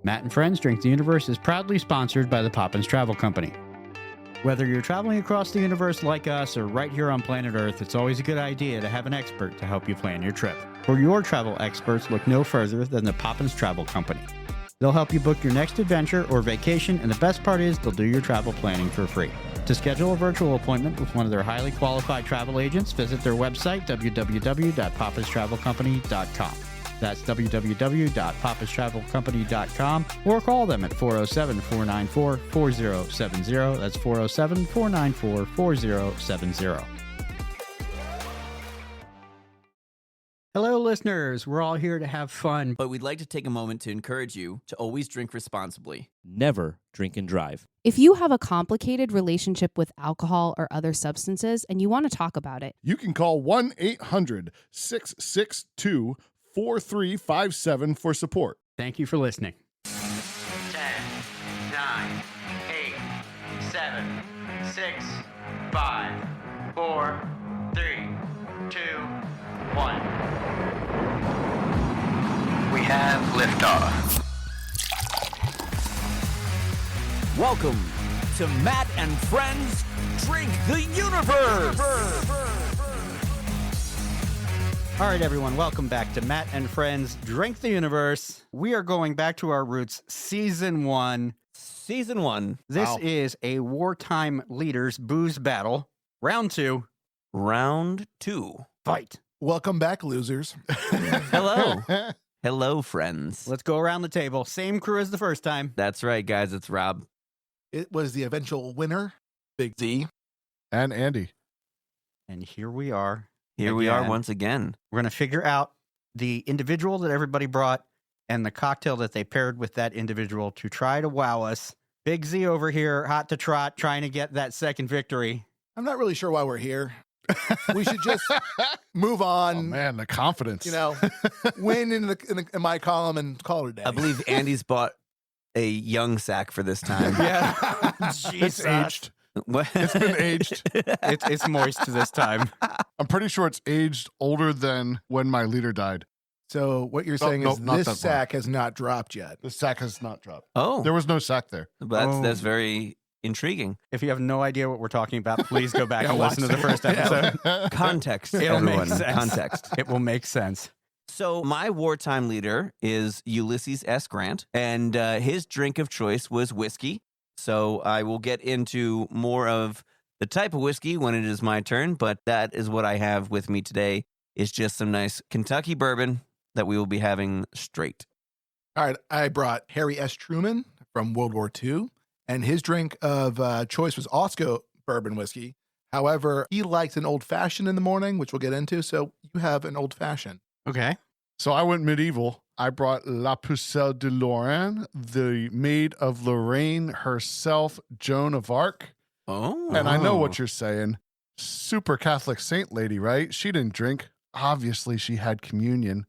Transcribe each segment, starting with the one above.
Matt and Friends Drink the Universe is proudly sponsored by the Poppins Travel Company. Whether you're traveling across the universe like us or right here on planet Earth, it's always a good idea to have an expert to help you plan your trip. For your travel experts, look no further than the Poppins Travel Company. They'll help you book your next adventure or vacation, and the best part is they'll do your travel planning for free. To schedule a virtual appointment with one of their highly qualified travel agents, visit their website, www.poppistravelcompany.com. That's www.poppistravelcompany.com, or call them at 407-494-4070. That's 407-494-4070. Hello, listeners. We're all here to have fun. But we'd like to take a moment to encourage you to always drink responsibly. Never drink and drive. If you have a complicated relationship with alcohol or other substances and you want to talk about it, you can call 1-800-662-4357 for support. Thank you for listening. 10, 9, 8, 7, 6, 5, 4, 3, 2, 1. We have liftoff. Welcome to Matt and Friends Drink the Universe. All right, everyone, welcome back to Matt and Friends Drink the Universe. We are going back to our roots, Season 1. Season 1. This is a Wartime Leaders Booze Battle. Round 2. Round 2. Fight. Welcome back, losers. Hello. Hello, friends. Let's go around the table. Same crew as the first time. That's right, guys. It's Rob. It was the eventual winner, Big Z. And Andy. And here we are. Here we are once again. We're going to figure out the individual that everybody brought and the cocktail that they paired with that individual to try to wow us. Big Z over here, hot to trot, trying to get that second victory. I'm not really sure why we're here. We should just move on. Oh, man, the confidence. You know, win in my column and call it a day. I believe Andy's bought a young sack for this time. Yeah. It's aged. What? It's been aged. It's moist this time. I'm pretty sure it's aged older than when my leader died. So what you're saying is not this that sack has not dropped yet. The sack has not dropped. Oh. There was no sack there. That's very intriguing. If you have no idea what we're talking about, please go back and watch listen to the first episode. Context, It'll make everyone. sense. Context. It will make sense. So my wartime leader is Ulysses S. Grant, and his drink of choice was whiskey. So I will get into more of the type of whiskey when it is my turn, but that is what I have with me today is just some nice Kentucky bourbon that we will be having straight. All right, I brought Harry S. Truman from World War II, and his drink of choice was also bourbon whiskey. However, he likes an old-fashioned in the morning, which we'll get into, so you have an old-fashioned. Okay. So I went medieval. I brought La Pucelle de Lorraine, the maid of Lorraine herself, Joan of Arc. Oh. And I know what you're saying. Super Catholic saint lady, right? She didn't drink. Obviously, she had communion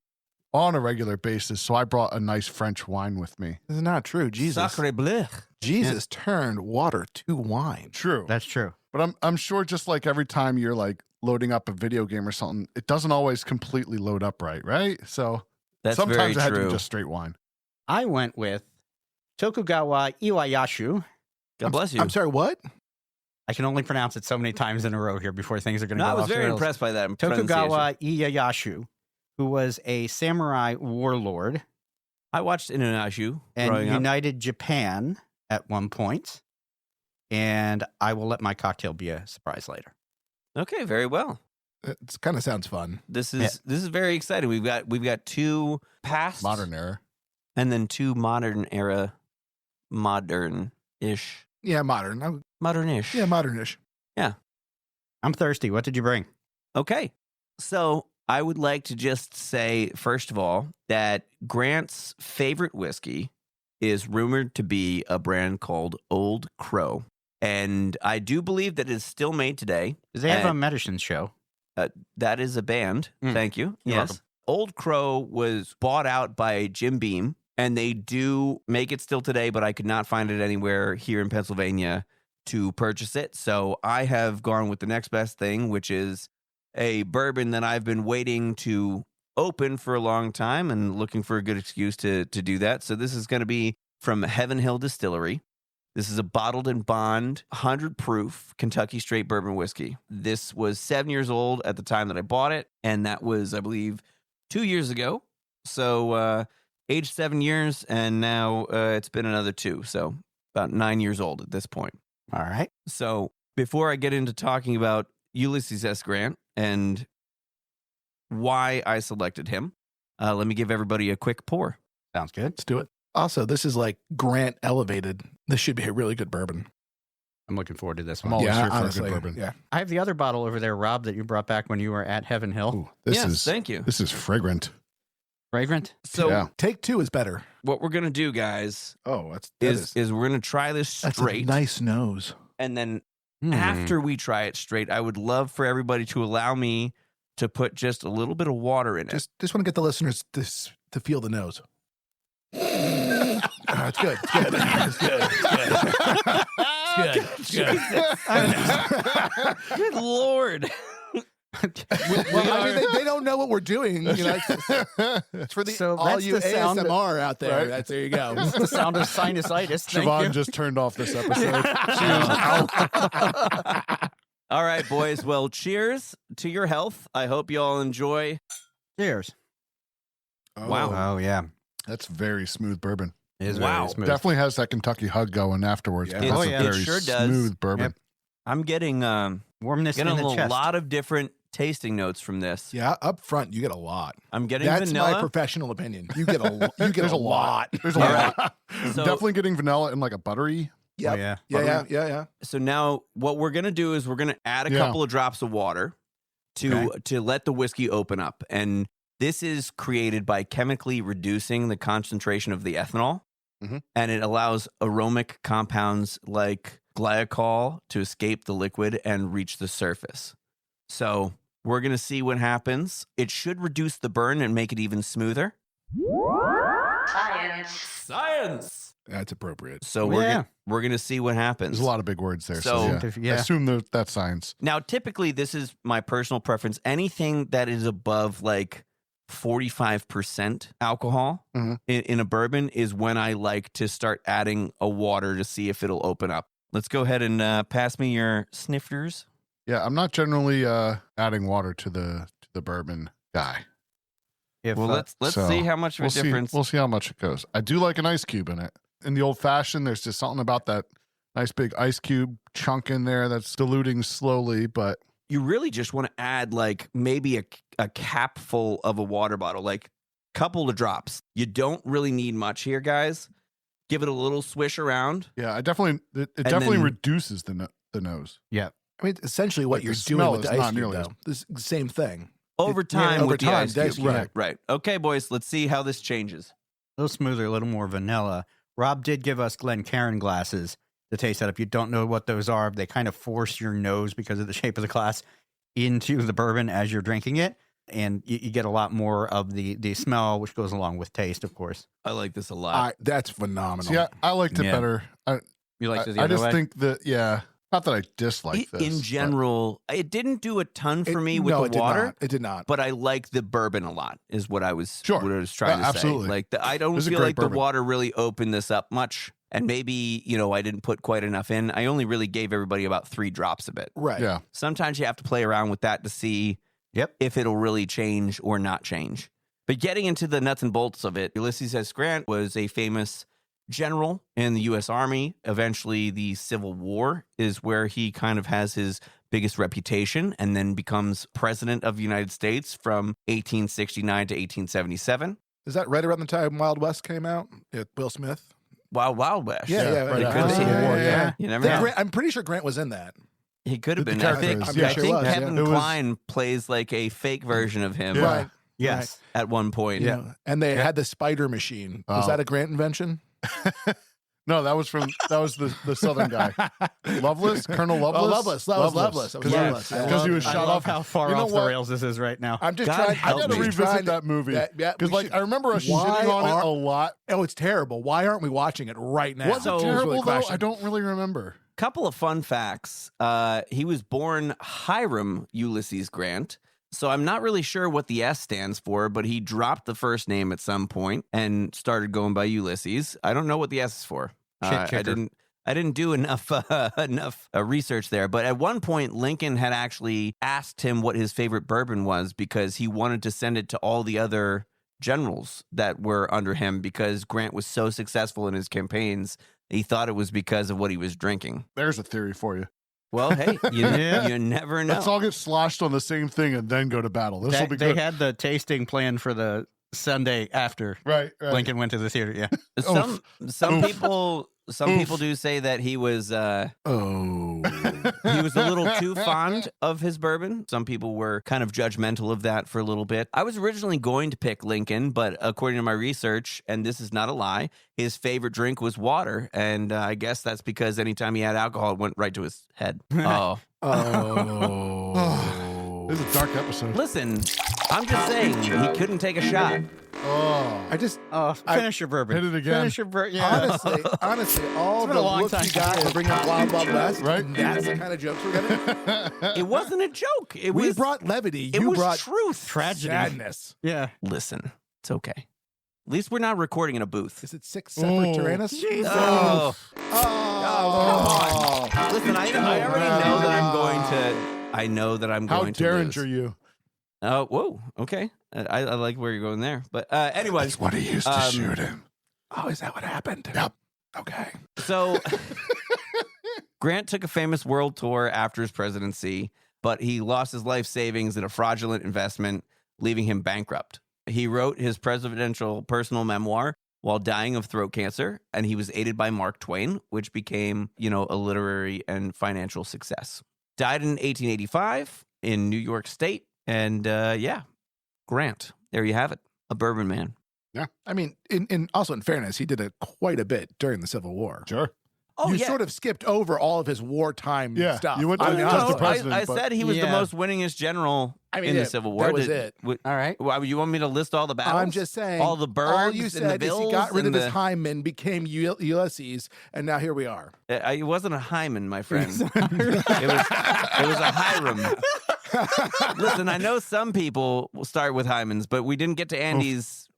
on a regular basis, so I brought a nice French wine with me. This is not true. Sacre bleu. Jesus turned water to wine. True. That's true. But I'm sure just like every time you're like loading up a video game or something, it doesn't always completely load up right? So That's sometimes very it had to true. be just straight wine. I went with Tokugawa Iwayashu. God bless you. I'm sorry, what? I can only pronounce it so many times in a row here before things are going to No, go I was off the very rails. impressed by that pronunciation. Tokugawa Ieyasu, who was a samurai warlord I watched Inuyasha and growing up. united Japan at one point, and I will let my cocktail be a surprise later. Okay, very well. It kind of sounds fun. This is very exciting. We've got two past Modern era. and then two modern-ish. Yeah, modern. Modern-ish. Yeah, modernish. I'm thirsty. What did you bring? Okay. So I would like to just say, first of all, that Grant's favorite whiskey is rumored to be a brand called Old Crow. And I do believe that it's still made today. They have a And- medicine show. That is a band. Thank you. You're Yes. welcome. Old Crow was bought out by Jim Beam, and they do make it still today, but I could not find it anywhere here in Pennsylvania to purchase it. So I have gone with the next best thing, which is a bourbon that I've been waiting to open for a long time and looking for a good excuse to do that. So this is going to be from Heaven Hill Distillery. This is a bottled and bond, 100 proof Kentucky straight bourbon whiskey. This was 7 years old at the time that I bought it, and that was, I believe, 2 years ago. So aged 7 years, and now it's been another 2. So about 9 years old at this point. All right. So before I get into talking about Ulysses S. Grant and why I selected him, let me give everybody a quick pour. Sounds good. Let's do it. Also, this is like Grant elevated. This should be a really good bourbon. I'm looking forward to this I'm one. always here for honestly, a good bourbon. Yeah. I have the other bottle over there, Rob, that you brought back when you were at Heaven Hill. Ooh, this Yes, is thank you. This is fragrant. Fragrant. So Yeah. Take 2 is better. what we're gonna do, guys, Oh, is we're gonna try this that's a straight, nice nose. and then Hmm. after we try it straight, I would love for everybody to allow me to put just a little bit of water in it. Just want to get the listeners to feel the nose. It's good. It's good. It's good. It's good. It's good. Good Lord. Well, I mean, they don't know what we're doing. You know, it's for So all that's you the sound ASMR out there. Right? There you go. That's the sound of sinusitis. Thank Siobhan you. just turned off this episode. She was out. All right, boys. Well, cheers to your health. I hope you all enjoy. Cheers. Wow. Oh, yeah. That's very smooth bourbon. It is Wow. very smooth. Definitely has that Kentucky hug going afterwards. Yeah. But It- that's oh, a yeah. it very sure does. smooth bourbon. Yep. I'm getting Warmness in a the chest. lot of different tasting notes from this. Yeah, up front you get a lot. I'm getting That's vanilla. my professional opinion. You get There's a lot. There's a All lot. So- Definitely getting vanilla and like a buttery. Yep. Oh, yeah. Yeah. So now what we're gonna do is we're gonna add a Yeah. couple of drops of water to let the whiskey open up, and this is created by chemically reducing the concentration of the ethanol, Mhm. and it allows aromatic compounds like glycol to escape the liquid and reach the surface. So we're gonna see what happens. It should reduce the burn and make it even smoother. Science. That's appropriate. So Yeah. we're gonna see what happens. There's a lot of big words there. So- So, Yeah. I assume that's science. Now, typically, this is my personal preference. Anything that is above like 45% alcohol Mhm. in a bourbon is when I like to start adding a water to see if it'll open up. Let's go ahead and pass me your snifters. Yeah, I'm not generally adding water to the bourbon guy. If, Well, let's so see how much of a difference. We'll see how much it goes. I do like an ice cube in it. In the old fashioned, there's just something about that nice big ice cube chunk in there that's diluting slowly, but You really just want to add like maybe a cap full of a water bottle, like couple of drops. You don't really need much here, guys. Give it a little swish around. yeah, it definitely then- reduces the nose. I mean, essentially what Like, you're the doing smell with the is ice not cube, nearly as- though. This is the same thing. Over time, over with the time, ice that's- cube. right. Right. Okay, boys, let's see how this changes. a little smoother, a little more vanilla. Rob did give us Glencairn glasses to taste that. If you don't know what those are, they kind of force your nose because of the shape of the glass into the bourbon as you're drinking it. And you get a lot more of the smell, which goes along with taste, of course. I like this a lot. That's phenomenal. See, I liked it Yeah. better. You like I, it the I other just way? think that, yeah, not that I dislike this. In but- general, it didn't do a ton for me with no, the water, It did not. but I like the bourbon a lot. Is what I was Sure. what I was trying Yeah, to absolutely. say. Like I don't This is a feel great like the bourbon. water really opened this up much, and maybe I didn't put quite enough in. I only really gave everybody about 3 drops of it. Right. Yeah. Sometimes you have to play around with that to see if it'll really change or not change. But getting into the nuts and bolts of it, Ulysses S. Grant was a famous general in the U.S. Army. Eventually, the Civil War is where he kind of has his biggest reputation, and then becomes president of the United States from 1869 to 1877. Is that right around the time Wild West came out? Will Smith? Wild West. Yeah, right It after could the be. Civil War, yeah. You never know. I'm pretty sure Grant was in that. He could have The been. I character think, is, yeah. I Sure think was, Kevin yeah. It was- Kline plays like a fake version of him Yeah. Right. Yes. at one point. You know, and they had the spider machine. Was Oh. that a Grant invention? No, that was the Southern guy. Lovelace? Colonel Lovelace? Oh, Lovelace. That was Lovelace. That was Yes. Lovelace. Yeah. Because he was I shot love off. how far You know off the what? rails this is right now. I'm just God trying. help I got to me. revisit that movie. Yeah, Because, we like, should- I remember us Why shitting on it aren't- a lot. Oh, it's terrible. Why aren't we watching it right now? Was So- it Is terrible, the though? question. I don't really remember. Couple of fun facts. He was born Hiram Ulysses Grant, So I'm not really sure what the S stands for, but he dropped the first name at some point and started going by Ulysses. I don't know what the S is for. I didn't do enough research there. But at one point, Lincoln had actually asked him what his favorite bourbon was because he wanted to send it to all the other generals that were under him because Grant was so successful in his campaigns. He thought it was because of what he was drinking. There's a theory for you. Well, hey, you never know. Let's all get sloshed on the same thing and then go to battle. This will be They good. had the tasting plan for the Sunday after Right. Lincoln went to the theater. Yeah. Some people do say that he was he was a little too fond of his bourbon. Some people were kind of judgmental of that for a little bit. I was originally going to pick Lincoln, but according to my research, and this is not a lie, his favorite drink was water, and I guess that's because anytime he had alcohol, it went right to his head. Oh. This is a dark episode. Listen, I'm just saying he couldn't take a shot. Finish your bourbon. Hit it again. Finish your bourbon. Yeah. Honestly, all It's been the a long looks time you got since to bring up Wild Wild West, Right? That's the kind of jokes we're getting. It wasn't a joke. We brought levity. It You was brought truth. Tragedy. sadness. Yeah. Listen, it's okay. At least we're not recording in a booth. Is it 6 separate Tyrannus? Oh. Oh, Come on. Listen, I already know that I'm going to. I know that I'm How going to Derringer lose. you? Oh, whoa. Okay. I like where you're going there. But anyway. That's what he used to shoot him. Oh, is that what happened? Yep. Okay. So Grant took a famous world tour after his presidency, but he lost his life savings in a fraudulent investment, leaving him bankrupt. He wrote his presidential personal memoir while dying of throat cancer, and he was aided by Mark Twain, which became, a literary and financial success. Died in 1885 in New York State. And Grant, there you have it, a bourbon man. Yeah. I mean, in fairness, he did it quite a bit during the Civil War. Sure. Oh, you yeah. sort of skipped over all of his wartime Yeah, stuff. you went to I mean, just honestly, the president. I but- said he was the Yeah. most winningest general in the Civil War. that was it. All right. Well, you want me to list all the battles? I'm just saying. all the birds All you and the said is bills he got rid of and his the- Hyman, became Ulysses, and now here we are. It wasn't a hymen, my friend. it was a Hiram. Listen, I know some people will start with hymens, but we didn't get to Andy's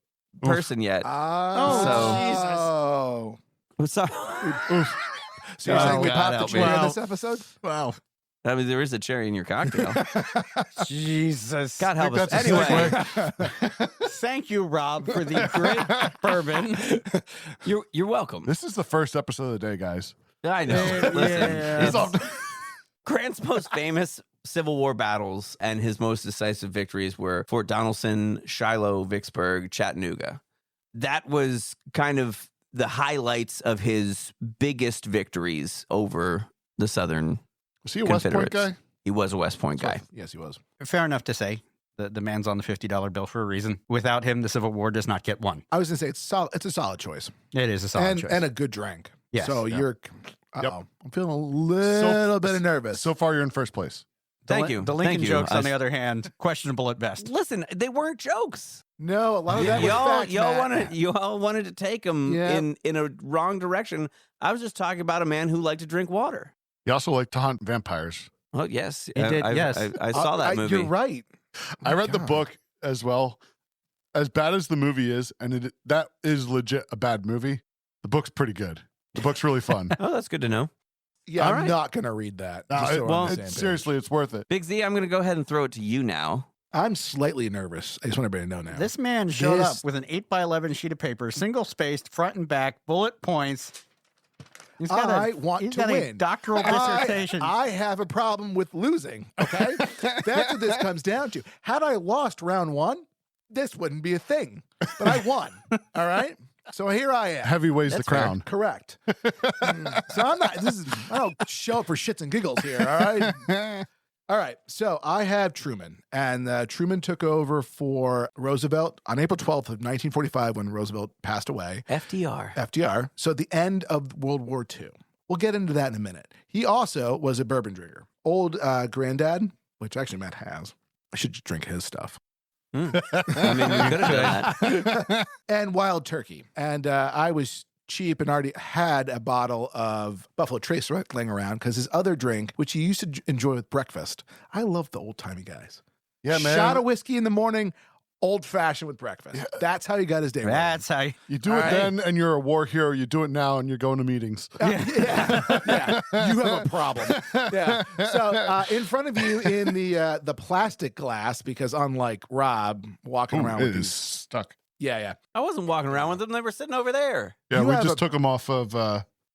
person yet. Oh, So, So you're saying we God popped the help cherry me. on this episode? Wow. I mean, there is a cherry in your cocktail. Jesus. God help us. That's a Anyway, Thank you, Rob, for the great bourbon. you're welcome. This is the first episode of the day, guys. I know. Listen, Yeah. It's off- Grant's most famous Civil War battles and his most decisive victories were Fort Donelson, Shiloh, Vicksburg, Chattanooga. That was kind of the highlights of his biggest victories over the Southern Was he a West Point Confederates. guy? He was a West Point guy. Yes, he was. Fair enough to say. The man's on the $50 bill for a reason. Without him, the Civil War does not get won. I was going to say it's a solid choice. It is a solid choice. And a good drink. Yes. So Yeah. you're. Yep. I'm feeling a little bit nervous. So far, you're in first place. Thank you. The Lincoln Thank you. jokes, on the other hand, questionable at best. Listen, they weren't jokes. no, a lot of that was facts, Matt. You all wanted to take them Yeah. in a wrong direction. I was just talking about a man who liked to drink water. He also liked to hunt vampires. Oh yes, He did, yes. I saw that movie. You're right. I read the God. book as well. As bad as the movie is, and that is legit a bad movie, the book's pretty good. The book's really fun. Oh, that's good to know. Yeah, All I'm right. not going to read that. No, just so we're on the same page. seriously, it's worth it. Big Z, I'm going to go ahead and throw it to you now. I'm slightly nervous. I just want everybody to know now. This man showed This- up with an 8x11 sheet of paper, single spaced, front and back, bullet points. He's got I want he's to got win. a doctoral dissertation. I have a problem with losing. Okay, that's what this comes down to. Had I lost round one, this wouldn't be a thing. But I won. All right. So here I am. Heavy weighs the That's fair. crown. Correct. So I'm not. I don't show up for shits and giggles here. All right. All right. So I have Truman, and Truman took over for Roosevelt on April 12th of 1945 when Roosevelt passed away. FDR. FDR. So at the end of World War II. We'll get into that in a minute. He also was a bourbon drinker. Old granddad, which actually Matt has. I should just drink his stuff. I mean, you could have done that. And Wild Turkey. And I was cheap and already had a bottle of Buffalo Trace laying around because his other drink, which he used to enjoy with breakfast. I love the old-timey guys. Yeah, man. Shot of whiskey in the morning, old fashioned with breakfast. Yeah. That's how you got his day. That's how You do it All right. then, and you're a war hero. You do it now, and you're going to meetings. Yeah. You have a problem. Yeah. So in front of you in the plastic glass, because unlike Rob walking around with It is these. stuck. Yeah. I wasn't walking around with them. They were sitting over there. Yeah, You we have just a- took them off of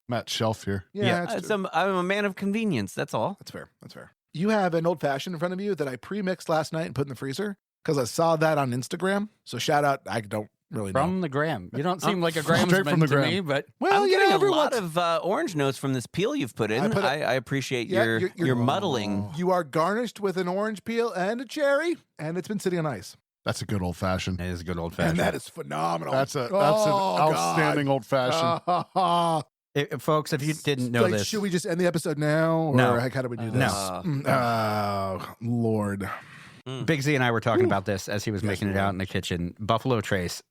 Matt's shelf here. Yeah. I'm a man of convenience. That's all. That's fair. That's fair. You have an old fashioned in front of you that I pre-mixed last night and put in the freezer because I saw that on Instagram. So shout out. I don't really know. From the gram. You don't seem like a Straight Gramsman from the to gram. me, but Well, I'm you know, getting a everyone's- lot of orange notes from this peel you've put in. I appreciate Yeah, your you're- muddling. You are garnished with an orange peel and a cherry, and it's been sitting on ice. That's a good old fashioned. it is a good old And fashioned. that is phenomenal. That's an Oh, outstanding old fashioned. God. Folks, if you didn't know Like, this, should we just end the episode now? Or No. how do we do No. this? Uh, Oh, Lord. Big Z and I were talking about this as he was Yes, making we it were. out in the kitchen. Buffalo Trace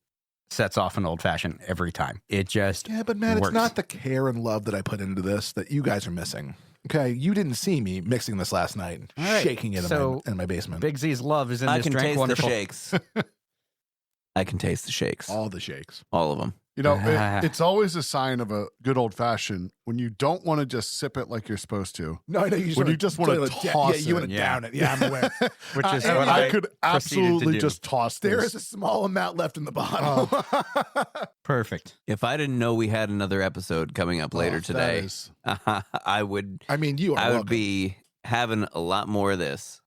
sets off an old fashioned every time. It just Yeah, but man, works. it's not the care and love that I put into this that you guys are missing. Okay, you didn't see me mixing this last night, All right, shaking it so in my basement. Big Z's love is in I this can drink. taste Wonderful. the shakes. I can taste the shakes. All the shakes. All of them. You know, Ah. it's always a sign of a good old fashioned when you don't want to just sip it like you're supposed to. No, I know you just When wanna- you just wanna toss toss Yeah, you want it. to Yeah. down it. Yeah, I'm aware. Which is and what I I could proceeded to absolutely do. just toss There this. is a small amount left in the bottle. Perfect. If I didn't know we had another episode coming up later Oh, that today, is- I would I mean, you are I would welcome. be having a lot more of this.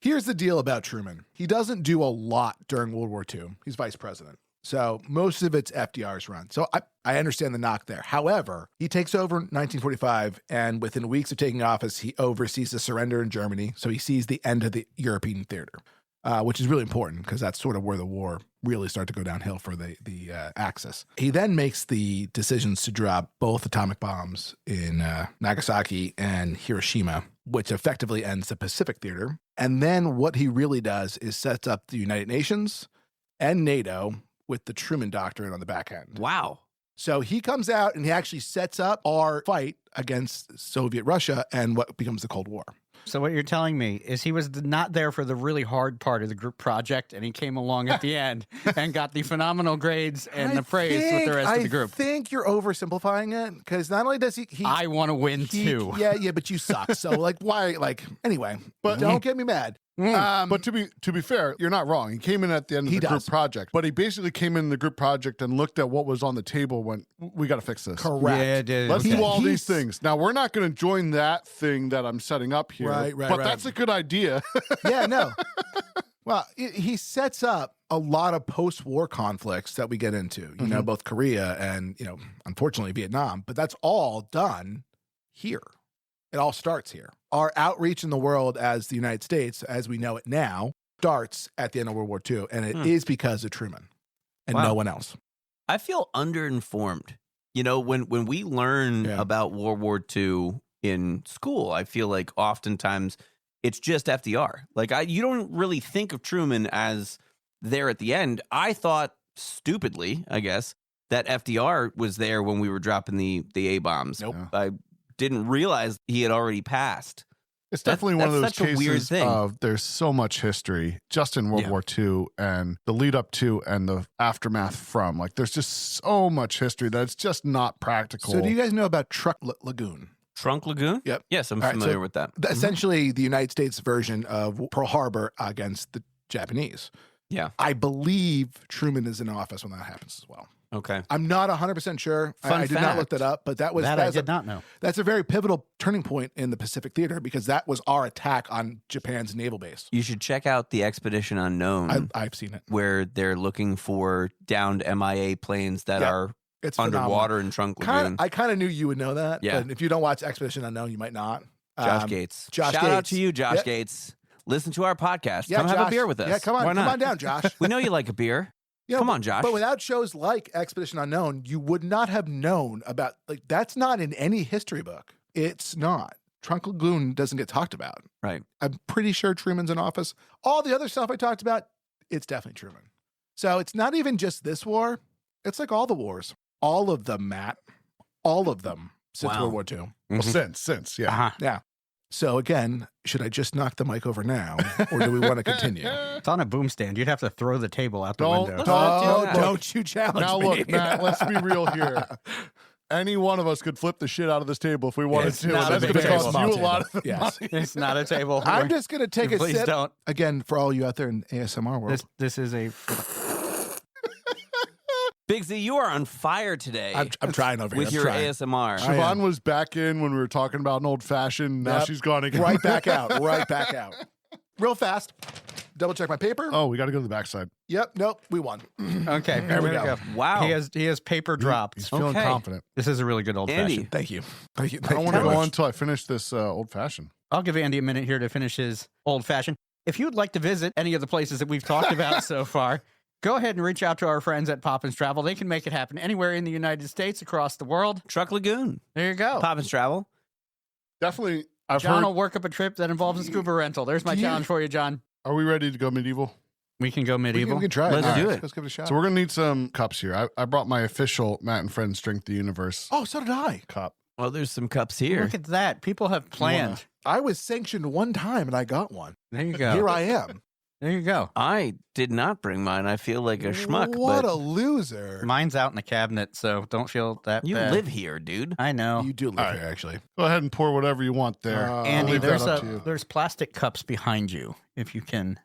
Here's the deal about Truman. He doesn't do a lot during World War II. He's vice president. So most of it's FDR's run. So I understand the knock there. However, he takes over in 1945, and within weeks of taking office, he oversees the surrender in Germany. So he sees the end of the European theater, which is really important because that's sort of where the war really started to go downhill for the Axis. He then makes the decisions to drop both atomic bombs in Nagasaki and Hiroshima, which effectively ends the Pacific theater. And then what he really does is sets up the United Nations and NATO with the Truman Doctrine on the back end. Wow. So he comes out and he actually sets up our fight against Soviet Russia and what becomes the Cold War. So what you're telling me is he was not there for the really hard part of the group project, and he came along at the end and got the phenomenal grades and the praise with the rest of the group. I think you're oversimplifying it because not only does he I want to win too. Yeah, but you suck. So like, why? Like, anyway, but don't get me mad. But to be fair, you're not wrong. He came in at the end of He the group does. project, but he basically came in the group project and looked at what was on the table. Went, we got to fix this. Correct. Yeah, it is. Let's Okay. do all He's- these things. Now we're not going to join that thing that I'm setting up here. Right, But right. that's a good idea. Yeah, no. Well, he sets up a lot of post-war conflicts that we get into, you know, both Korea and, you know, unfortunately Vietnam, but that's all done here. It all starts here. Our outreach in the world as the United States, as we know it now, starts at the end of World War II, and it is because of Truman and Wow. no one else. I feel underinformed. You know, when we learn Yeah. about World War II in school, I feel like oftentimes it's just FDR. Like you don't really think of Truman as there at the end. I thought stupidly, I guess, that FDR was there when we were dropping the A bombs. Nope. I didn't realize he had already passed. It's definitely one of those that's such a weird cases thing. of there's so much history just in World Yeah. War II and the lead up to and the aftermath from. Like there's just so much history that it's just not practical. So do you guys know about Truck Lagoon? Trunk Lagoon? Yep. Yes, I'm All right, familiar so with that. Essentially the United States version of Pearl Harbor against the Japanese. Yeah. I believe Truman is in office when that happens as well. Okay. I'm not 100% sure. I Fun did not look fact. that up, but that was That I that's did a, not know. that's a very pivotal turning point in the Pacific Theater because that was our attack on Japan's naval base. You should check out the Expedition Unknown. I've seen it. where they're looking for downed MIA planes that Yeah, are It's underwater in Trunk Lagoon. I kind of knew you would know that. Yeah. But if you don't watch Expedition Unknown, you might not. Josh Gates. Josh Shout out Gates. to you, Josh Yeah. Gates. Listen to our podcast. Yeah, Come have a Josh. beer with us. Yeah, come Why on not? down, Josh. We know you like a beer. You know, Come on, Josh. But without shows like Expedition Unknown, you would not have known about, like, that's not in any history book. It's not. Trunk Lagoon doesn't get talked about. Right. I'm pretty sure Truman's in office. All the other stuff I talked about, it's definitely Truman. So it's not even just this war. It's like all the wars. All of them, Matt. All of them since Wow. World War II. well, since, yeah. Uh-huh. Yeah. So again, should I just knock the mic over now, or do we want to continue? It's on a boom stand. You'd have to throw the table out the window. Don't you challenge Now me. look, Matt, let's be real here. Any one of us could flip the shit out of this table if we wanted It's to. not That's a going big to cost table. you a lot of Yes. money. It's not a table. I'm just going to take a Please sip. don't. Again, for all you out there in ASMR world. This is a. Big Z, you are on fire today I'm trying over here. with I'm your trying. ASMR. I am. Siobhan was back in when we were talking about an old fashioned. Now Yep. she's gone again. Right back out. Right back out. Real fast. Double check my paper. Oh, we got to go to the backside. Yep. Nope. We won. Okay, There we go. Wow. He has paper dropped. He's feeling Okay. confident. This is a really good old Andy. fashioned. Thank you. Thank you. I don't want to go on until I finish this old fashioned. I'll give Andy a minute here to finish his old fashioned. If you'd like to visit any of the places that we've talked about so far, go ahead and reach out to our friends at Poppins Travel. They can make it happen anywhere in the United States, across the world. Truck Lagoon. There you go. Poppins Travel. Definitely. I've John heard. will work up a trip that involves a scuba rental. There's my challenge for you, John. Are we ready to go medieval? We can go We medieval. can try it. Let's All do right, it. Let's give it a shot. So we're going to need some cups here. I brought my official Matt and Friends Drink the Universe Oh, so did I. cup. Well, there's some cups here. Look at that. People have planned. I was sanctioned one time and I got one. There you go. Here I am. There you go. I did not bring mine. I feel like a schmuck. What but a loser. Mine's out in the cabinet, so don't feel that you bad. live here, dude. I know. You do live All right. here, actually. Go ahead and pour whatever you want there. Uh, Andy, leave there's that up to you. there's plastic cups behind you. If you can,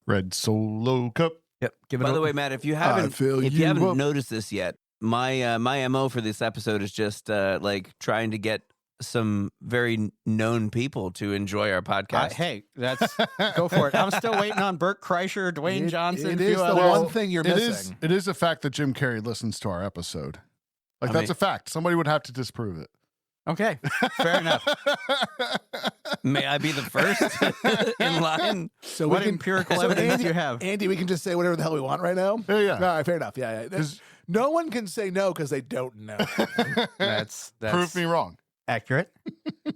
Red Solo cup. yep. Give it. By a the way, Matt, if you haven't fill you haven't up. noticed this yet, my MO for this episode is just like trying to get some very known people to enjoy our podcast. hey, that's go for it. I'm still waiting on Burt Kreischer, Dwayne Johnson. It a is few the others. one thing you're It missing. is a fact that Jim Carrey listens to our episode. Like, I that's mean- a fact. Somebody would have to disprove it. Okay, fair enough. May I be the first in line? So What we can, empirical so evidence Andy, do you have? Andy, we can just say whatever the hell we want right now? Yeah. All right, fair enough. Yeah. No one can say no because they don't know. That's Prove me wrong. accurate.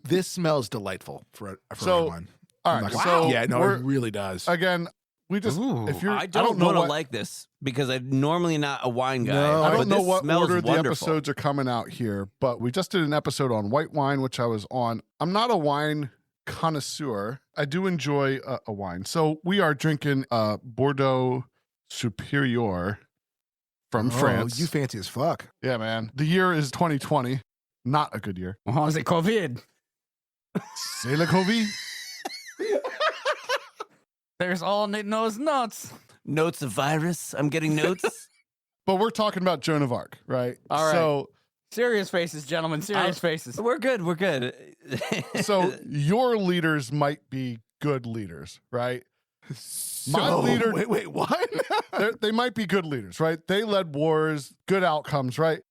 This smells delightful for So, everyone. All I'm right. not So gonna- yeah, no, we're- it really does. again, we just Ooh, if you're I I don't know want to what, like this because I'm normally not a wine guy. No, I but don't know this what smells order the wonderful. episodes are coming out here, but we just did an episode on white wine, which I was on. I'm not a wine connoisseur. I do enjoy a wine. So we are drinking Bordeaux Superior from France. You fancy as fuck. Yeah, man. The year is 2020. Not a good year. Oh, is it COVID? C'est le Covid. There's all those nuts. Notes of virus. I'm getting notes. But we're talking about Joan of Arc, right? All right. So, Serious faces, gentlemen. Serious faces. We're good. We're good. so your leaders might be good leaders, right? My So- leader- Wait, what? They might be good leaders, right? They led wars, good outcomes, right?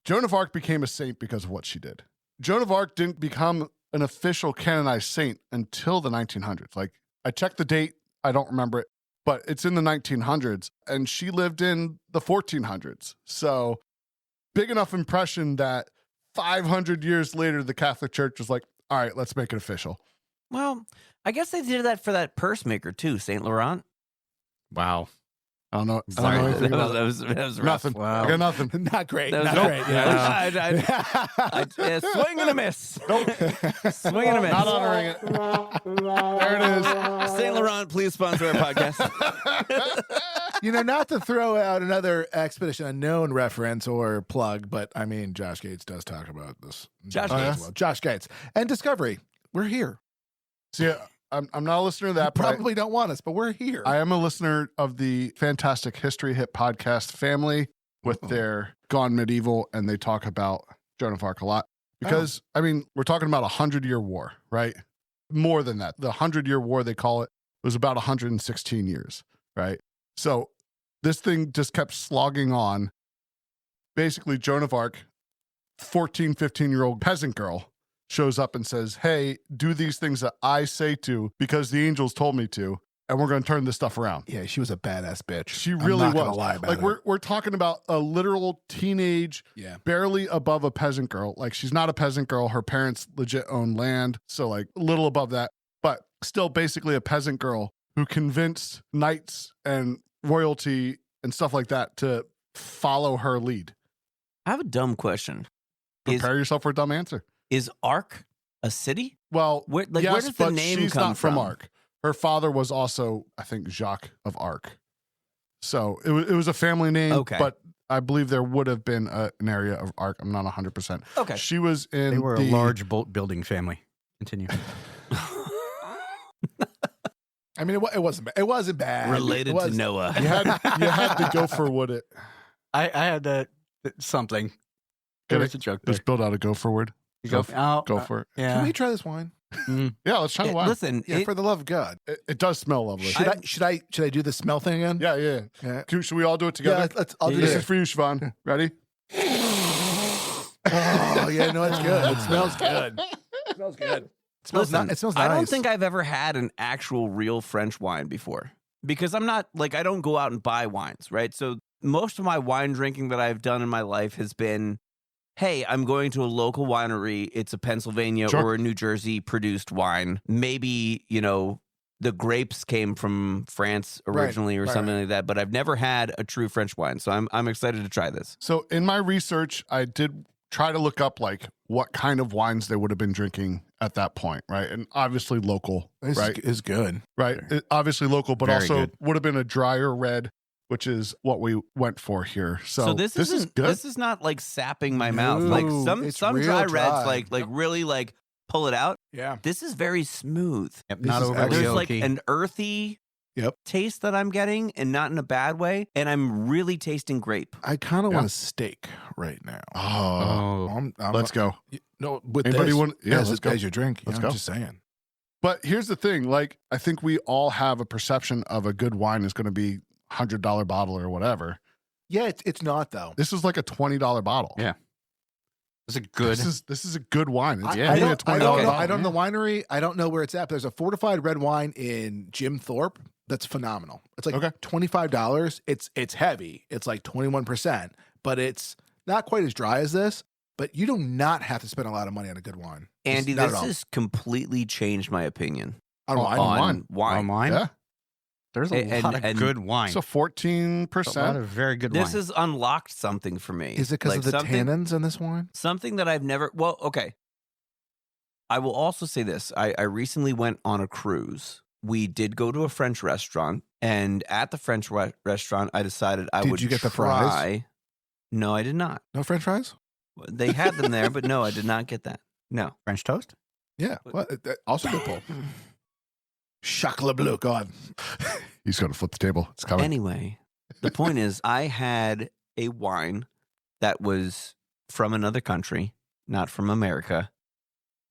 Joan of Arc became a saint because of what she did. Joan of Arc didn't become an official canonized saint until the 1900s. Like, I checked the date, I don't remember it, but it's in the 1900s, and she lived in the 1400s. So, big enough impression that 500 years later, the Catholic Church was like, all right, let's make it official. Well, I guess they did that for that purse maker too, Saint Laurent. Wow. I don't know. I Sorry, don't know anything about it. that was rough. Nothing. Wow. I got nothing. Not great. That was Not nope. great. Yeah. Yeah, swing and a miss. Swing and a miss. Not honoring it. There it is. Saint Laurent, please sponsor our podcast. Not to throw out another Expedition Unknown reference or plug, but I mean, Josh Gates does talk about this. Josh as Gates. well. Josh Gates. And Discovery. We're here. See, I'm not a listener to that, but Probably don't want us, but we're here. I am a listener of the fantastic History Hit podcast family with their Gone Medieval, and they talk about Joan of Arc a lot. Because, I mean, we're talking about 100-year war, right? More than that. The 100-year war, they call it, was about 116 years, right? So this thing just kept slogging on. Basically, Joan of Arc, 14, 15-year-old peasant girl, shows up and says, hey, do these things that I say to because the angels told me to, and we're going to turn this stuff around. Yeah, she was a badass bitch. She I'm really not gonna was. lie about Like, it. we're talking about a literal teenage, Yeah. barely above a peasant girl. Like, she's not a peasant girl. Her parents legit own land. So, like, a little above that, but still basically a peasant girl who convinced knights and royalty and stuff like that to follow her lead. I have a dumb question. Prepare yourself for a dumb answer. Is arc A city? Well, Where yes, does the but name she's come not from from? Arc. Her father was also, I think, Jacques of Arc. So it was a family name, Okay. but I believe there would have been an area of Arc. I'm not 100%. Okay. She was in They were a large boat building family. Continue. I mean, it wasn't bad. It wasn't bad. Related It was- to Noah. You had to go for what it. I had something. There was a joke there. Just build out a go forward. You Go, oh, go for it. Yeah. Can we try this wine? Yeah, let's try the wine. Listen, Yeah, for the love of God. It does smell lovely. Should I do the smell thing again? Yeah. Yeah. Should we all do it together? Yeah, I'll do This this. is for you, Siobhan. Ready? Oh, yeah, no, it's good. It smells good. It smells good. It smells, listen, it smells nice. I don't think I've ever had an actual real French wine before because I'm not like I don't go out and buy wines, right? So most of my wine drinking that I've done in my life has been, hey, I'm going to a local winery. It's a Pennsylvania Sure. or a New Jersey produced wine. Maybe, the grapes came from France originally or something like that, but I've never had a true French wine. So I'm excited to try this. So in my research, I did try to look up like what kind of wines they would have been drinking at that point, right? And obviously local, This right? is good. Right. Obviously local, but Very also good. would have been a drier red, which is what we went for here. So, this is isn't good. This is not like sapping my mouth. Like No, it's some real dry dry. reds like really like pull it out. Yeah. This is very smooth. Yep, This not is overly There's like oaky. an earthy Yep. taste that I'm getting and not in a bad way. And I'm really tasting grape. I kind of Yeah. want a steak right now. Oh, I'm let's go. No, with Anybody this, want- yeah, as, let's go. as your drink. Let's I'm go. just saying. But here's the thing. Like, I think we all have a perception of a good wine is going to be $100 bottle or whatever. Yeah, it's not though. This is like a $20 bottle. Yeah. It's a good. This is a good wine. It's Yeah. only a I $20 don't know. bottle. I don't know the winery. I don't know where it's at. But there's a fortified red wine in Jim Thorpe that's phenomenal. It's like Okay. $25. It's heavy. It's like 21%, but it's not quite as dry as this. But you do not have to spend a lot of money on a good wine. Just Andy, not at this all. has completely changed my opinion on wine. on on wine. on wine. Yeah. There's a And- lot of and- good wine. So a lot 14%. of very good This wine. has unlocked something for me. Is it because Like of the something- tannins in this wine? Something that I've never. Well, okay. I will also say this. I recently went on a cruise. We did go to a French restaurant, and at the French restaurant, I decided I Did would you get the try. fries? No, I did not. No French fries? They had them there, but no, I did not get that. No. French toast. Yeah. Well, also good pull. Chocolat bleu. Go on. He's going to flip the table. It's coming. Anyway, the point is, I had a wine that was from another country, not from America,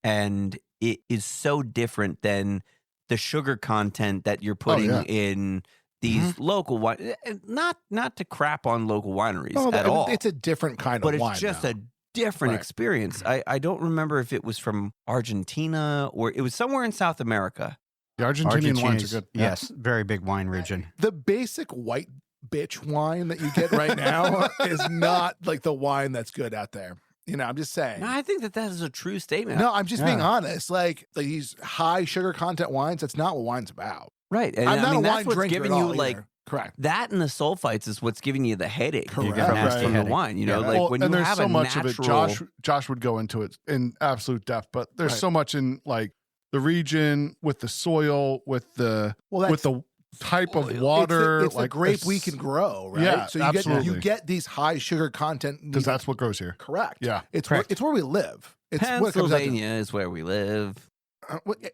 and it is so different than the sugar content that you're putting yeah. in these local wine. Not to crap on local wineries at all, It's a different kind but of it's wine. just now. a different Right. experience. I don't remember if it was from Argentina or it was somewhere in South America. The Argentinian wines is- are good. Yes, very big wine region. The basic white bitch wine that you get right now is not like the wine that's good out there. You know, I'm just saying. No, I think that is a true statement. No, I'm just being Yeah. honest. Like these high sugar content wines, that's not what wine's about. Right. And I'm I not mean, a that's wine what's drinker giving at you all like either. Correct. that and the sulfites is what's giving you the headache Correct. You get a nasty from the headache. wine. You know, Yeah. like Well, when and you there's have so a much natural. of it. Josh would go into it in absolute depth, but there's Right. so much in like the region with the soil, with the Well, with the type of water. It's the grape we can grow, right? Yeah, so you absolutely. get these high sugar content because that's what grows here. correct. Yeah, It's correct. Where, it's where we live. It's what it comes out to. Pennsylvania is where we live.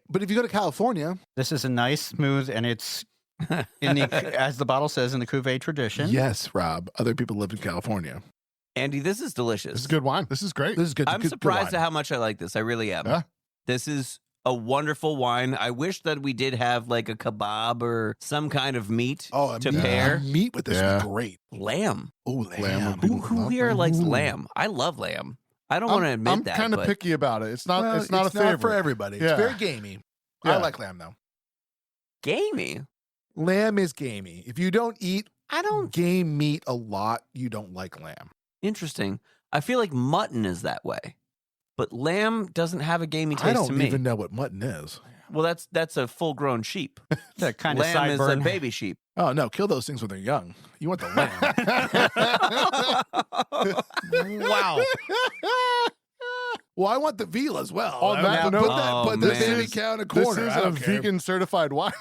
But if you go to California, This is a nice, smooth, and it's in the as the bottle says in the cuvee tradition. yes, Rob, other people live in California. Andy, this is delicious. this is good wine. This is great. This is good. I'm good surprised wine. at how much I like this. I really am. Yeah. This is a wonderful wine. I wish that we did have like a kebab or some kind of meat to meat, pair. meat with this Yeah. is great. Lamb. Oh, Lamb would be Who here likes Ooh. lamb? I love lamb. I don't want to admit I'm that. kind of but picky about it. It's not. Well, it's not a favorite for everybody. Yeah. It's very gamey. Yeah. I like lamb though. gamey. Lamb is gamey. If you don't eat I don't. game meat a lot, you don't like lamb. Interesting. I feel like mutton is that way, but lamb doesn't have a gamey taste I don't to me. even know what mutton is. Well, that's a full-grown sheep. That kind of Lamb is a sideburn. baby sheep. Oh no, kill those things when they're young. You want the lamb. Wow. Well, I want the veal as well. On that note, put the man. baby cow in a This corner. is I a don't care. vegan certified wine.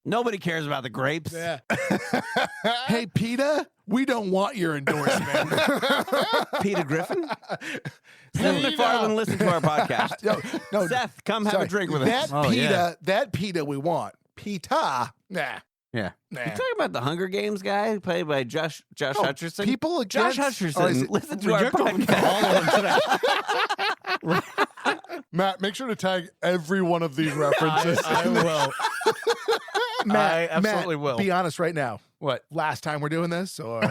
Nobody cares about the grapes. Yeah. Hey, PETA, we don't want your endorsement. Peter Griffin? Seth MacFarlane, listen to our podcast. No, Seth, come have sorry. a drink with that us. Oh, PETA, yeah. that PETA we want. PETA, nah. Yeah. Nah. You talking about the Hunger Games guy played by Josh Hutcherson? People Josh against... Hutcherson, listen to our podcast. Matt, make sure to tag every one of these references. I will. I absolutely Matt, will. Be honest right now. What? Last time we're doing this, or No,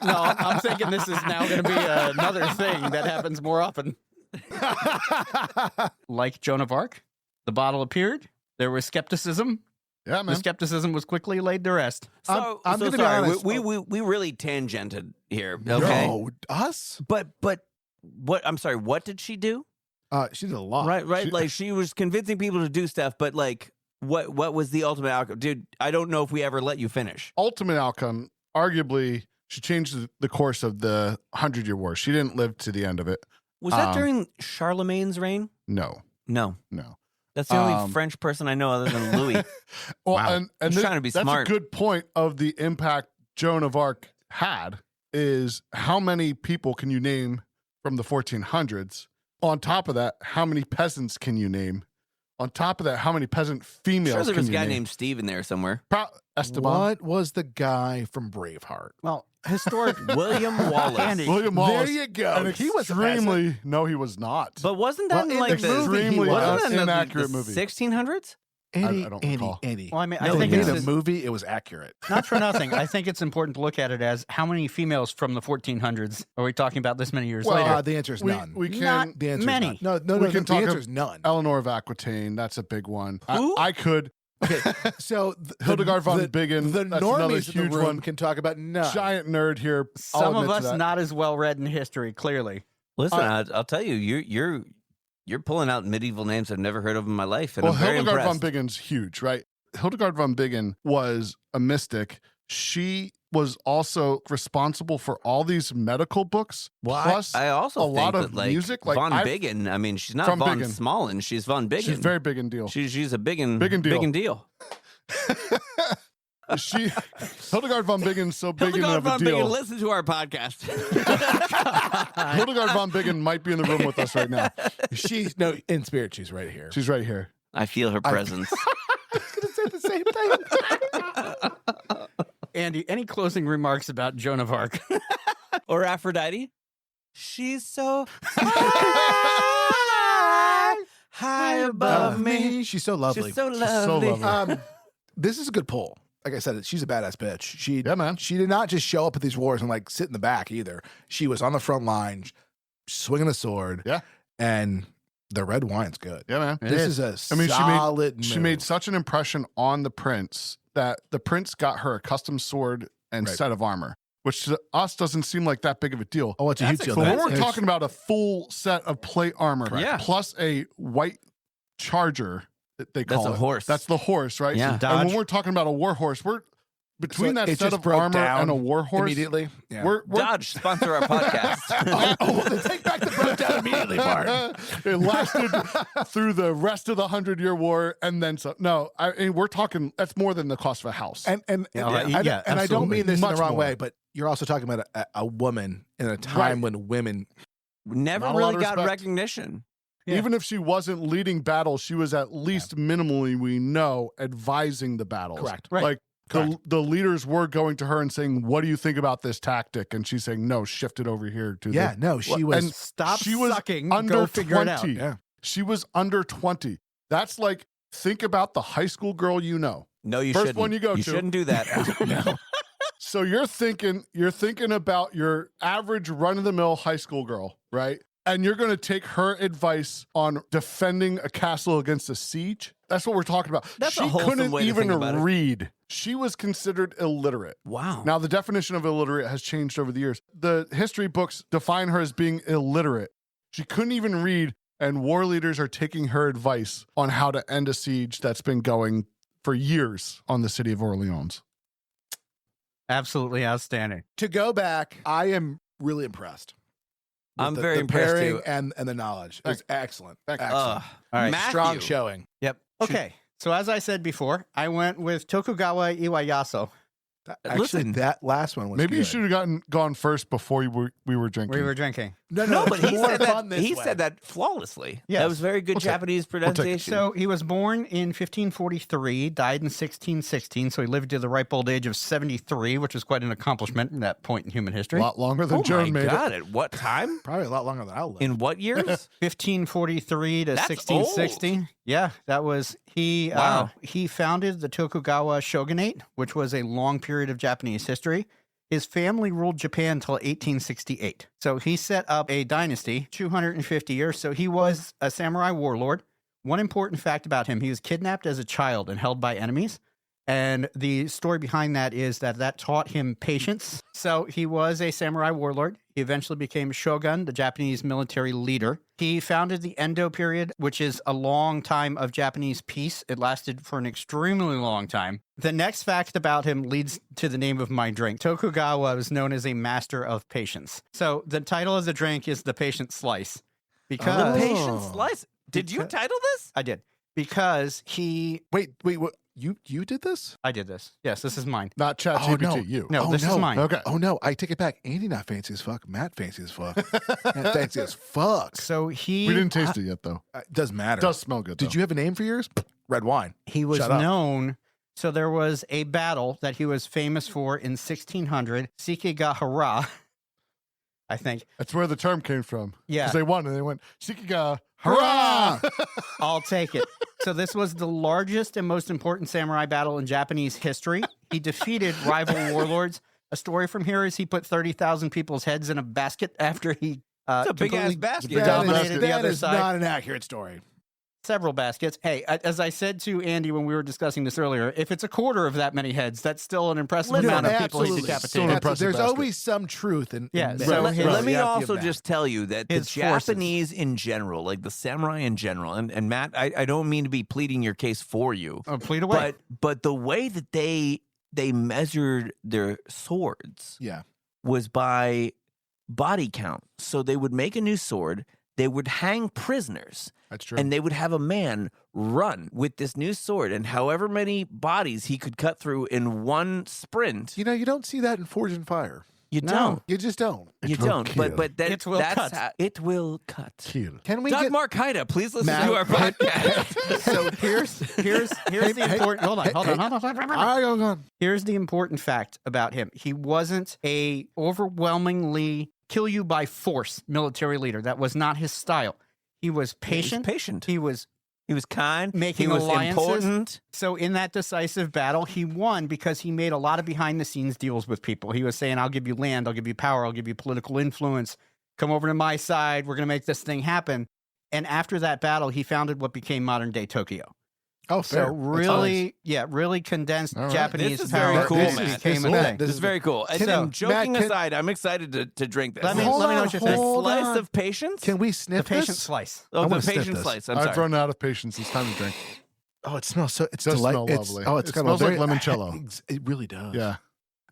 I'm thinking this is now going to be another thing that happens more often. Like Joan of Arc, the bottle appeared. There was skepticism. Yeah, The man. skepticism was quickly laid to rest. So, I'm so gonna be sorry. honest. We really tangented here. Okay. No, us? But what? I'm sorry. What did she do? She did a lot. Right. Like she was convincing people to do stuff, but like, what was the ultimate outcome? Dude, I don't know if we ever let you finish. Ultimate outcome, arguably, she changed the course of the 100-Year War. She didn't live to the end of it. Was that during Charlemagne's reign? No. No. That's the only French person I know other than Louis. Well, Wow. and He's trying to be that's smart. a good point of the impact Joan of Arc had is how many people can you name from the 1400s? On top of that, how many peasants can you name? On top of that, how many peasant females Sure, there can was a you guy name? named Steve in there somewhere. Esteban. What was the guy from Braveheart? Well, historic. William Wallace. Andy. William Wallace. There you go. And He was a extremely, no, he was not. But wasn't that Well, in in like the the movie, he extremely was. wasn't that in inaccurate the movie. 1600s? Andy, I don't recall. Andy. Well, I mean, No, I They think made it's a just- movie. It was accurate. not for nothing. I think it's important to look at it as how many females from the 1400s are we talking about this many years Well, later? The answer is we, none. we can Not The answer many. is none. No, We no, can the talk answer ab- is none. Eleanor of Aquitaine. That's a big one. Who? I could. Okay, so Hildegard von Bingen, the that's another normies in the huge room one. can talk about none. Giant nerd here. I'll Some of admit to us that. not as well read in history, clearly. Listen, I'll tell you, you're pulling out medieval names I've never heard of in my life, and Well, I'm very Hildegard von impressed. Bingen's huge, right? Hildegard von Bingen was a mystic. She was also responsible for all these medical books. Well, plus I also a think lot that, of like, music. Like von I've- Bingen. I mean, she's not From von Bingen. Smollen. She's von Bingen. She's very big in deal. She's a big and Big deal. deal. Hildegard von Bingen's so big Hildegard of a von deal. Bingen, listen to our podcast. Hildegard von Bingen might be in the room with us right now. She's no in spirit. She's right here. She's right here. I feel her presence. gonna say the same thing. Andy, any closing remarks about Joan of Arc? Or Aphrodite. She's so high above me. She's so lovely. She's so so lovely. lovely. This is a good poll. Like I said, she's a badass bitch. She, Yeah, man. She did not just show up at these wars and like sit in the back either. She was on the front line, swinging a sword. Yeah. And the red wine's good. Yeah, man. This is a I mean, solid she move. made such an impression on the prince that the prince got her a custom sword and Right. set of armor, which to us doesn't seem like that big of a deal. Oh, it's a That's huge deal. But when That's- we're talking about a full set of plate armor, Correct. Yeah. plus a white charger that they call That's a it. horse. That's the horse, right? Yeah. And Dodge. when we're talking about a war horse, we're between that it set just of broke armor down and a war horse. immediately. Yeah. We're Dodge, sponsor our podcast. Take back the broke down immediately part. It lasted through the rest of the 100-Year War, and then so. No, I mean we're talking. That's more than the cost of a house. And Yeah, I don't mean this in Much the wrong more. way, but you're also talking about a woman in a time when women. Never Not a lot really of got respect. recognition. Yeah. Even if she wasn't leading battles, she was at least minimally, we know, advising the battles. Correct. Right. Like Correct. the leaders were going to her and saying, "What do you think about this tactic?" And she's saying, "No, shift it over here to Yeah, the." no, she And was. Stop she was sucking. under Go figure it out. 20. Yeah. She was under 20. That's like think about the high school girl you know. No, you First shouldn't. one you go to. shouldn't do that. No. So you're thinking about your average run-of-the-mill high school girl, right? And you're going to take her advice on defending a castle against a siege? That's what we're talking about. That's a she wholesome couldn't way to even think about it. read. She was considered illiterate. Wow. Now, the definition of illiterate has changed over the years. The history books define her as being illiterate. She couldn't even read, and war leaders are taking her advice on how to end a siege that's been going for years on the city of Orleans. Absolutely outstanding. To go back, I am really impressed. I'm with very the impressed pairing too. and the knowledge. It was excellent. Excellent. All right. Matthew. Strong showing. Yep. Okay. So as I said before, I went with Tokugawa Iwayasu. Actually, Listen. that last one was Maybe you good. should have gone first before we were drinking. We were drinking. No, but he more said fun that. this He way. said that flawlessly. Yes. That was very good We'll take it. Japanese We'll take it. pronunciation. So he was born in 1543, died in 1616. So he lived to the ripe old age of 73, which is quite an accomplishment in that point in human A history. lot longer than oh Joan my made God! it. At what time? Probably a lot longer than I'll live. In what years? 1543 to That's 1660. Yeah, that was he. Wow. He founded the Tokugawa shogunate, which was a long period of Japanese history. His family ruled Japan until 1868. So he set up a dynasty, 250 years. So he was a samurai warlord. One important fact about him, he was kidnapped as a child and held by enemies. And the story behind that is that taught him patience. So he was a samurai warlord. He eventually became shogun, the Japanese military leader. He founded the Edo period, which is a long time of Japanese peace. It lasted for an extremely long time. The next fact about him leads to the name of my drink. Tokugawa was known as a master of patience. So the title of the drink is the Patient Slice. Because The patient slice. Did you Because- title this? I did. Because he... Wait, what? You did this? I did this. Yes, this is mine. Not ChatGPT, no. you. No, this is mine. Okay. Oh no, I take it back. Andy not fancy as fuck. Matt fancy as fuck. Matt fancy as fuck. So he... We didn't taste it yet, though. Doesn't matter. It does smell good, though. Did you have a name for yours? Red wine. He was Shut up. known. So there was a battle that he was famous for in 1600, Sekigahara, I think. That's where the term came from. Yeah. Because they won, and they went, Shikiga, hurrah! I'll take it. So this was the largest and most important samurai battle in Japanese history. He defeated rival warlords. A story from here is he put 30,000 people's heads in a basket after he It's a big-ass completely basket. dominated the that other is side. not an accurate story. Several baskets. Hey, as I said to Andy when we were discussing this earlier, if it's a quarter of that many heads, that's still an impressive Listen, amount of people he absolutely. decapitated. Still an impressive There's basket. always some truth in Yeah, in so that. let, his- let me You have to also give just tell you that the His forces. Japanese in general, like the samurai in general, and Matt, I don't mean to be pleading your case for you, Oh, plead away. but the way that they measured their swords Yeah. was by body count. So they would make a new sword, they would hang prisoners, That's true. and they would have a man run with this new sword, and however many bodies he could cut through in one sprint, You know, you don't see that in Forge and Fire. you No. don't. You just don't. You It will don't. kill. But that, It will that's cut. how it will cut. Kill. Can we Doug get Markita, please listen Matt- to our podcast. So here's the important. Hold on. Here's the important fact about him. He wasn't a overwhelmingly kill you by force military leader. That was not his style. He was patient. Patient. He was He was kind. Making he was alliances. important. so in that decisive battle, he won because he made a lot of behind the scenes deals with people. He was saying, "I'll give you land, I'll give you power, I'll give you political influence. Come over to my side. We're going to make this thing happen." And after that battle, he founded what became modern day Tokyo. Oh, So fair. That's really, really condensed All right. Japanese This is power. very cool, This man. became a This- thing. This is very cool. And, Can- and joking Matt, can- aside, I'm excited to drink this. Let me Hold know on, what you think. hold Slice on. of patience? Can we The sniff patient this? slice. Oh, I the wanna sniff patient this. slice. I'm I've sorry. run out of patience. It's time to drink. Oh, it smells so. It's Does delightful. smell lovely. Oh, it's It got smells a like very, limoncello. It really does. Yeah.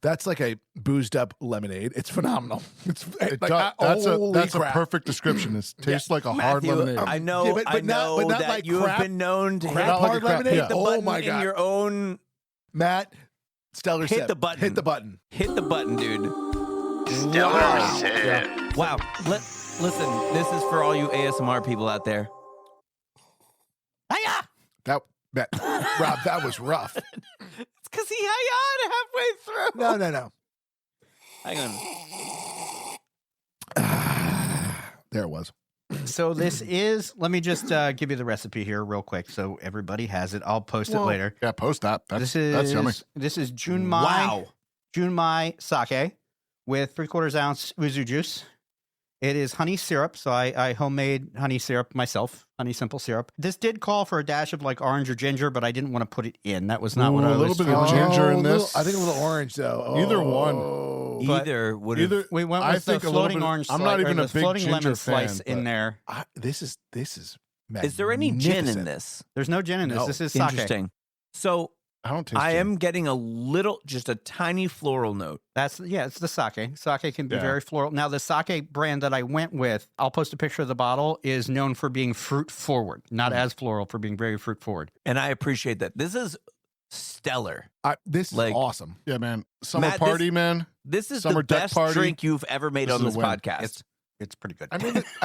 That's like a boozed up lemonade. It's phenomenal. It's It like, does, holy that's a crap. perfect description. It tastes like a hard Matthew, lemonade. I know, Yeah, but I know not that like you crap- have been known to crap Not like a hard crap- lemonade. yeah. hit the Oh button my in god, your own. Matt, stellar Hit sip. the button. Hit the button. Hit the button, dude. Stellar sip. Wow. Listen, this is for all you ASMR people out there. Hiya! That Rob, that was rough. It's because he hi-ya'd halfway through. No. Hang on. There it was. So this is, let me just give you the recipe here real quick so everybody has it. I'll post it later. Yeah, post that. That's yummy. This is Junmai, Wow. Junmai sake with 3/4 ounce uzu juice. It is honey syrup, so I homemade honey syrup myself, honey simple syrup. This did call for a dash of like orange or ginger, but I didn't want to put it in. That was not what I Ooh, a was little bit of feeling. ginger in a little- this. I think a little orange though. Either one. Oh. But Either would have. Either We went I with the think a little floating bit- orange I'm slice, not even or a the big floating lemon ginger slice fan, in but- there. This is Is there any gin in magnificent. this? There's no gin in this. No. This is sake. Interesting. So I don't taste I gin. am getting just a tiny floral note. It's the sake. Sake can be Yeah. very floral. Now, the sake brand that I went with, I'll post a picture of the bottle, is known for being fruit forward, not as floral, for being very fruit forward. And I appreciate that. This is stellar. This is Like- awesome. Yeah, man. Summer Matt, party, man. This is Summer the deck best party. drink you've ever made This on is this a win. podcast. It's pretty good. I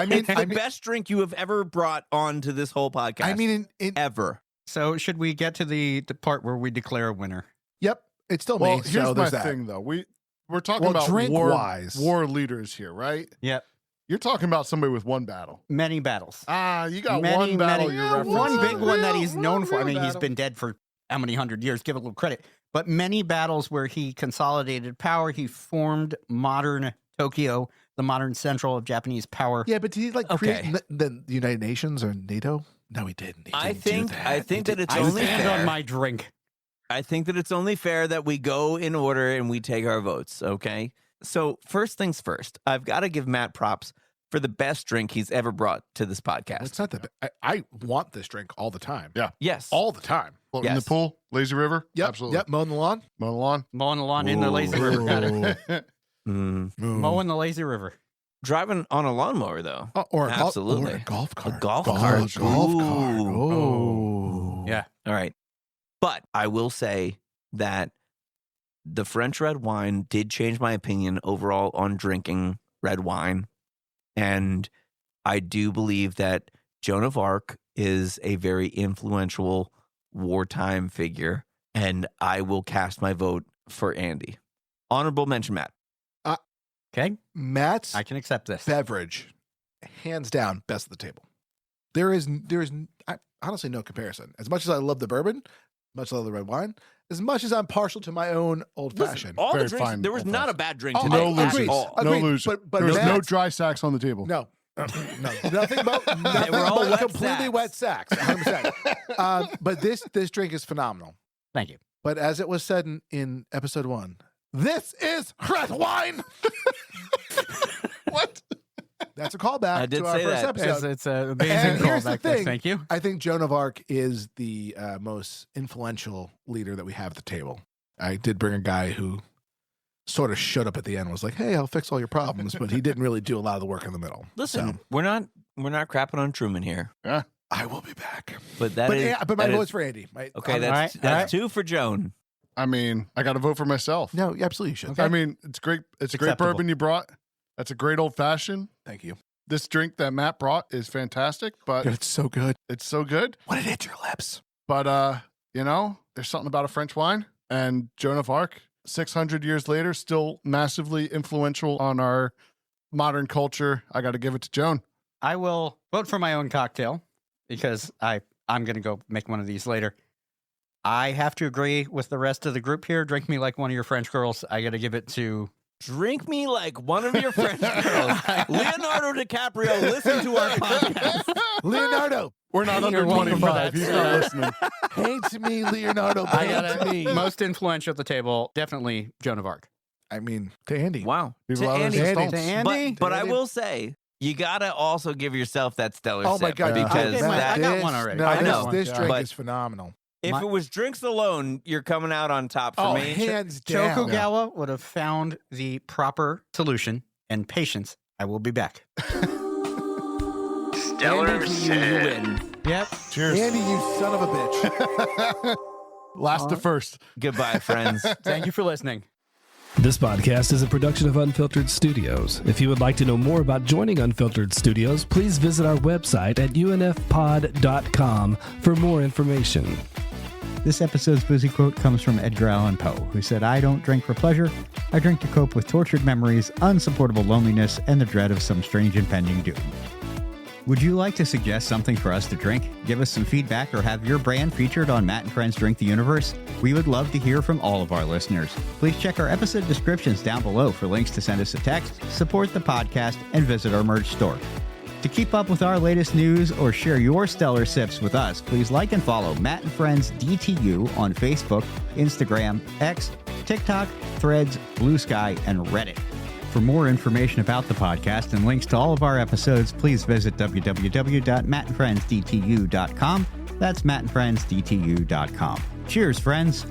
mean, It's the best drink you have ever brought onto this whole podcast. I mean, ever. So should we get to the part where we declare a winner? yep, it's still Well, me. here's So my there's that. thing, though. We're talking Well, about drink-wise. war leaders here, right? Yep. You're talking about somebody with one battle. Many battles. You got Many, one battle many- you're Yeah, referencing. one big one that he's known for. I real mean, he's battle. been dead for how many 100 years? Give it a little credit. But many battles where he consolidated power. He formed modern Tokyo, the modern central of Japanese power. Yeah, but did he like Okay. create the United Nations or NATO? No, he didn't. I He didn't think- do I that. think He that did- it's I only stand fair. on my drink. I think that it's only fair that we go in order and we take our votes, okay? So, first things first, I've got to give Matt props for the best drink he's ever brought to this podcast. It's not that. I want this drink all the time. Yeah. Yes. all the time. Floating in the Yes. pool, lazy river. Yep, Absolutely. Yep, mowing the lawn. Mow the lawn. Mowing the lawn in the lazy river. Got it. Mm. Mowing the lazy river. Driving on a lawnmower, though. Or Absolutely. or a golf cart. golf cart. Golf cart. Ooh. Oh, Yeah. All right. But I will say that the French red wine did change my opinion overall on drinking red wine. And I do believe that Joan of Arc is a very influential wartime figure. And I will cast my vote for Andy. Honorable mention, Matt. Okay. Matt's I can accept this. beverage, hands down, best of the table. There is honestly no comparison. As much as I love the bourbon, much as I love the red wine, as much as I'm partial to my own old fashioned. All Very the drinks, fine there was old not a fashioned. bad drink Oh, today. No agreed. losers. all. Agreed. No losers. But There's no Matt's- dry sacks on the table. No, nothing but nothing were all but wet completely sacks. wet sacks. 100%. But this drink is phenomenal. Thank you. But as it was said in episode 1, this is red wine. What? That's a callback I did to our say first that. episode. It's an amazing And here's the callback. There. thing. Thank you. I think Joan of Arc is the most influential leader that we have at the table. I did bring a guy who sort of showed up at the end and was like, hey, I'll fix all your problems, but he didn't really do a lot of the work in the middle. Listen, So, we're not crapping on Truman here, I will be back. but that But, is. but my that is- vote's for Andy. Okay, All that's right. 2 for Joan. I mean, I got to vote for myself. No, absolutely you should. Okay. I mean, it's great. It's a great Acceptable. bourbon you brought. That's a great old fashioned. Thank you. This drink that Matt brought is fantastic, but It's so good. it's so good. When it hits your lips. But there's something about a French wine, and Joan of Arc, 600 years later, still massively influential on our modern culture. I got to give it to Joan. I will vote for my own cocktail because I'm going to go make one of these later. I have to agree with the rest of the group here. Drink me like one of your French girls. I got to give it to. Drink me like one of your French girls. Leonardo DiCaprio, listen to our podcast. Leonardo, We're not under You're welcome for 25. that, He's sir. not listening. paint me, Leonardo. I got Paint me. it. Most influential at the table, definitely Joan of Arc. I mean, to Andy. Wow. We've To allowed us Andy. to Andy. stomp. To Andy? But I Andy. will say, you got to also give yourself that stellar Oh my sip. God! Because Okay, that, I got one already. No, I know. this drink But- is phenomenal. if My- it was drinks alone, you're coming out on top for me. hands down. Tokugawa would have found the proper solution and patience. I will be back. Stellar Andy, you sip. win. Yep. Cheers. Andy, you son of a bitch. Last to first. Goodbye, friends. Thank you for listening. This podcast is a production of Unfiltered Studios. If you would like to know more about joining Unfiltered Studios, please visit our website at unfpod.com for more information. This episode's boozy quote comes from Edgar Allan Poe, who said, "I don't drink for pleasure. I drink to cope with tortured memories, unsupportable loneliness, and the dread of some strange impending doom." Would you like to suggest something for us to drink? Give us some feedback or have your brand featured on Matt and Friends Drink the Universe? We would love to hear from all of our listeners. Please check our episode descriptions down below for links to send us a text, support the podcast, and visit our merch store. To keep up with our latest news or share your stellar sips with us, please like and follow Matt and Friends DTU on Facebook, Instagram, X, TikTok, Threads, Blue Sky, and Reddit. For more information about the podcast and links to all of our episodes, please visit www.mattandfriendsdtu.com That's mattandfriendsdtu.com. Cheers, friends.